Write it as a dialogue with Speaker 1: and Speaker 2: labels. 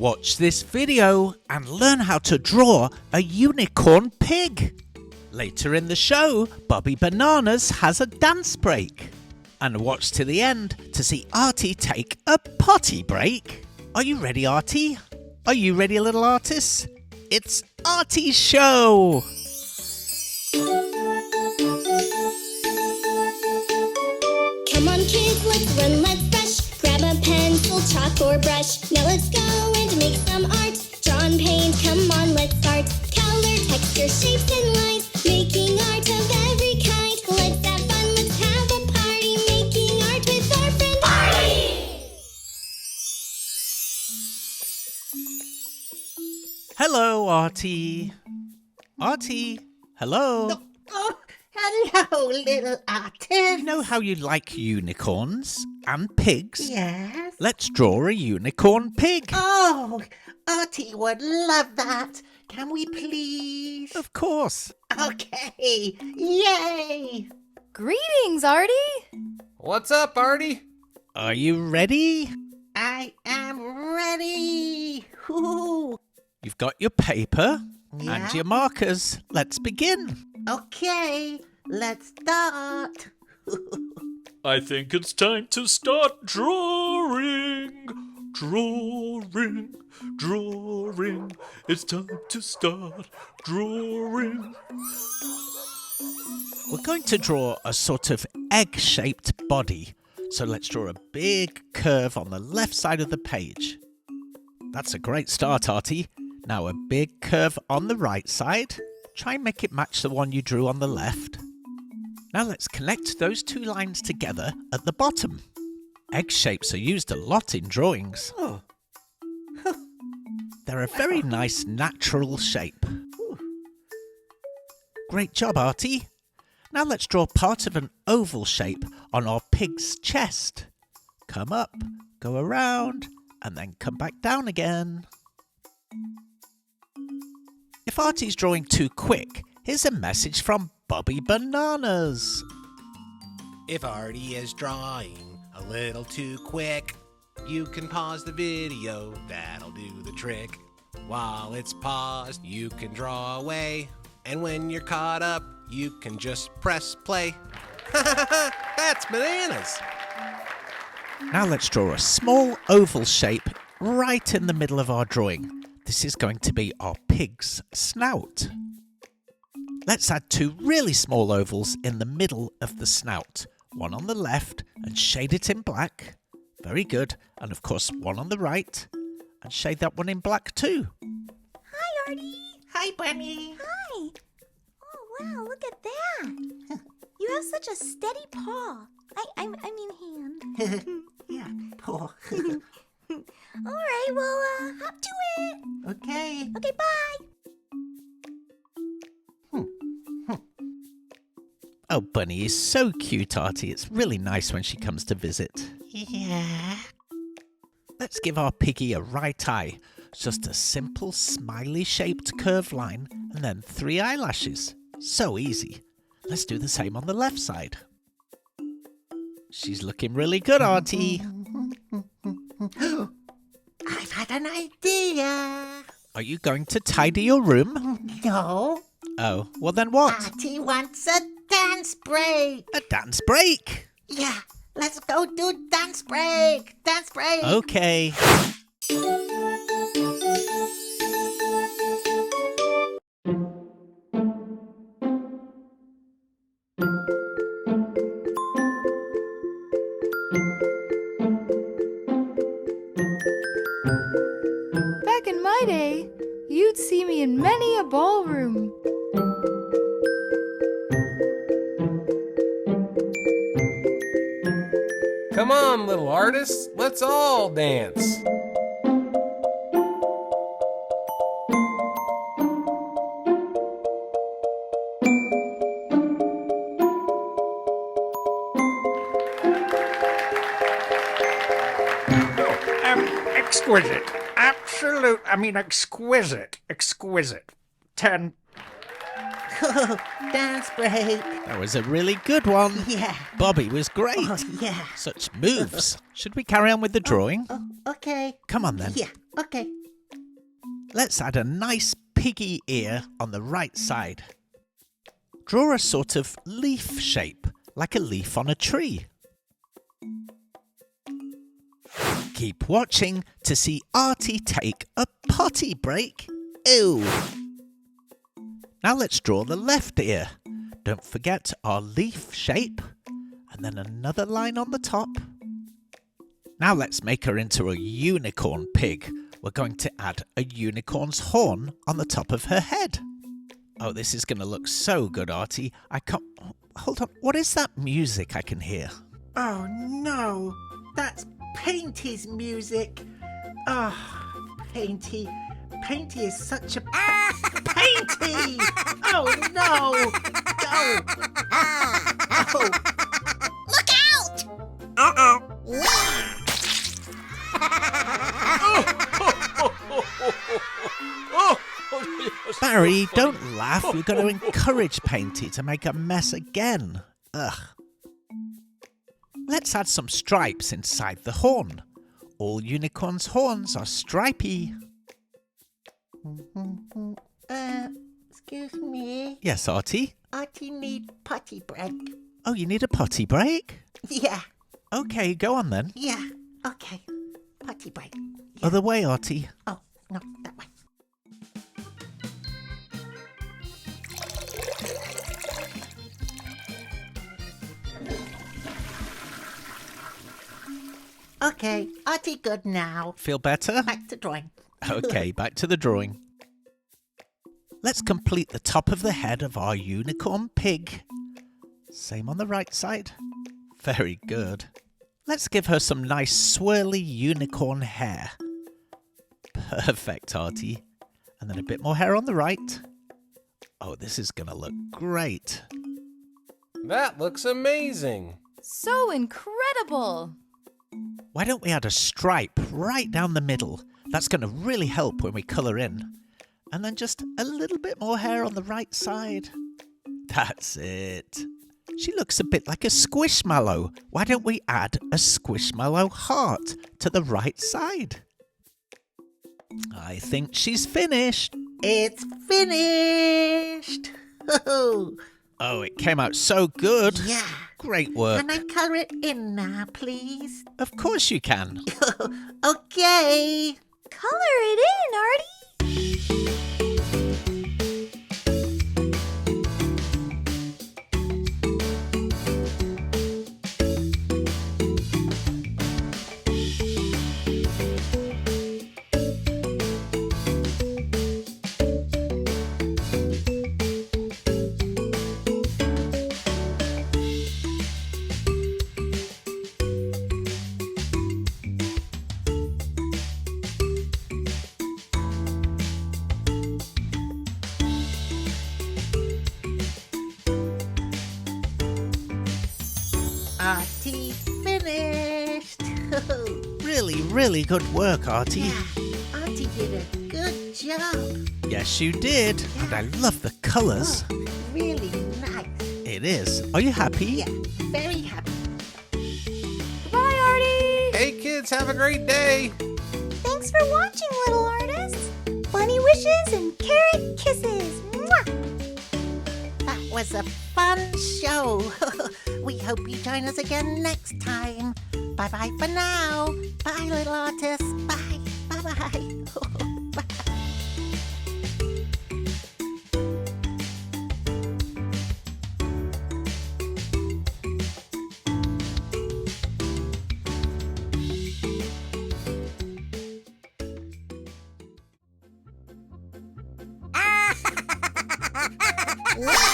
Speaker 1: Watch this video and learn how to draw a unicorn pig. Later in the show, Bobby Bananas has a dance break. And watch to the end to see Artie take a potty break. Are you ready, Artie? Are you ready, little artists? It's Artie's show!
Speaker 2: Come on kids, let's run, let's rush. Grab a pencil, chalk or brush. Now let's go and make some art. Draw and paint, come on, let's start. Color, texture, shapes and lines. Making art of every kind. Let's have fun, let's have a party. Making art with our friend Artie!
Speaker 1: Hello, Artie. Artie, hello.
Speaker 3: Oh, hello, little artist.
Speaker 1: You know how you like unicorns and pigs?
Speaker 3: Yes?
Speaker 1: Let's draw a unicorn pig.
Speaker 3: Oh, Artie would love that. Can we please?
Speaker 1: Of course.
Speaker 3: Okay, yay!
Speaker 4: Greetings, Artie!
Speaker 5: What's up, Artie?
Speaker 1: Are you ready?
Speaker 3: I am ready. Woo.
Speaker 1: You've got your paper
Speaker 3: Yeah.
Speaker 1: and your markers. Let's begin.
Speaker 3: Okay, let's start.
Speaker 6: I think it's time to start drawing. Drawing, drawing. It's time to start drawing.
Speaker 1: We're going to draw a sort of egg-shaped body. So let's draw a big curve on the left side of the page. That's a great start, Artie. Now a big curve on the right side. Try and make it match the one you drew on the left. Now let's connect those two lines together at the bottom. Egg shapes are used a lot in drawings.
Speaker 3: Oh.
Speaker 1: They're a very nice natural shape. Great job, Artie. Now let's draw part of an oval shape on our pig's chest. Come up, go around, and then come back down again. If Artie's drawing too quick, here's a message from Bobby Bananas.
Speaker 5: If Artie is drawing a little too quick, you can pause the video, that'll do the trick. While it's paused, you can draw away, and when you're caught up, you can just press play. That's bananas!
Speaker 1: Now let's draw a small oval shape right in the middle of our drawing. This is going to be our pig's snout. Let's add two really small ovals in the middle of the snout. One on the left and shade it in black. Very good. And of course, one on the right and shade that one in black too.
Speaker 4: Hi, Artie!
Speaker 3: Hi, Bunny.
Speaker 4: Hi! Oh, wow, look at that! You have such a steady paw. I mean hand.
Speaker 3: Yeah, poor.
Speaker 4: All right, well, hop to it.
Speaker 3: Okay.
Speaker 4: Okay, bye.
Speaker 1: Oh, Bunny is so cute, Artie. It's really nice when she comes to visit.
Speaker 3: Yeah.
Speaker 1: Let's give our piggy a right eye. Just a simple smiley-shaped curved line and then 3 eyelashes. So easy. Let's do the same on the left side. She's looking really good, Artie.
Speaker 3: I've had an idea.
Speaker 1: Are you going to tidy your room?
Speaker 3: No,
Speaker 1: Oh, well then what?
Speaker 3: Artie wants a dance break.
Speaker 1: A dance break?
Speaker 3: Yeah, let's go do dance break. Dance break.
Speaker 1: Okay.
Speaker 4: Back in my day, you'd see me in many a ballroom.
Speaker 5: Come on, little artists, let's all dance.
Speaker 7: Exquisite. Absolute. I mean, exquisite. Exquisite. 10.
Speaker 3: Dance break.
Speaker 1: That was a really good one.
Speaker 3: Yeah.
Speaker 1: Bobby was great.
Speaker 3: Oh, yeah.
Speaker 1: Such moves. Should we carry on with the drawing?
Speaker 3: Oh, okay.
Speaker 1: Come on then.
Speaker 3: Yeah, okay.
Speaker 1: Let's add a nice piggy ear on the right side. Draw a sort of leaf shape, like a leaf on a tree. Keep watching to see Artie take a potty break. Ew! Now let's draw the left ear. Don't forget our leaf shape, and then another line on the top. Now let's make her into a unicorn pig. We're going to add a unicorn's horn on the top of her head. Oh, this is going to look so good, Artie. I can't... Hold on. What is that music I can hear?
Speaker 3: Oh no, that's Painty's music. Oh, Painty. Painty is such a... Painty! Oh no! Oh! Oh!
Speaker 4: Look out!
Speaker 1: Barry, don't laugh. You're going to encourage Painty to make a mess again. Ugh. Let's add some stripes inside the horn. All unicorns' horns are stripy.
Speaker 3: Excuse me.
Speaker 1: Yes, Artie?
Speaker 3: Artie need potty break.
Speaker 1: Oh, you need a potty break?
Speaker 3: Yeah,
Speaker 1: Okay, go on then.
Speaker 3: yeah. Okay. Potty break.
Speaker 1: Other way, Artie.
Speaker 3: Oh, no, that way. Okay, Artie good now.
Speaker 1: Feel better?
Speaker 3: Back to drawing.
Speaker 1: Okay, back to the drawing. Let's complete the top of the head of our unicorn pig. Same on the right side. Very good. Let's give her some nice swirly unicorn hair. Perfect, Artie. And then a bit more hair on the right. Oh, this is going to look great.
Speaker 5: That looks amazing.
Speaker 8: So incredible!
Speaker 1: Why don't we add a stripe right down the middle? That's going to really help when we colour in. And then just a little bit more hair on the right side. That's it. She looks a bit like a squishmallow. Why don't we add a squishmallow heart to the right side? I think she's finished.
Speaker 3: It's finished.
Speaker 1: Oh, it came out so good.
Speaker 3: Yeah.
Speaker 1: Great work.
Speaker 3: Can I colour it in now, please?
Speaker 1: Of course you can.
Speaker 3: Okay.
Speaker 4: Color it in, Artie!
Speaker 3: Artie finished.
Speaker 1: Really, really good work, Artie.
Speaker 3: Yeah, Artie did a good job.
Speaker 1: Yes, you did. And I love the colours.
Speaker 3: Oh, really nice.
Speaker 1: It is. Are you happy?
Speaker 3: Yeah, very happy.
Speaker 8: Bye, Artie!
Speaker 5: Hey, kids, have a great day.
Speaker 4: Thanks for watching, little artists! Bunny wishes and carrot kisses! Mwah!
Speaker 3: That was a fun show. We hope you join us again next time. Bye-bye for now. Bye, little artists. Bye. Bye-bye. Bye.
Speaker 4: Mwah!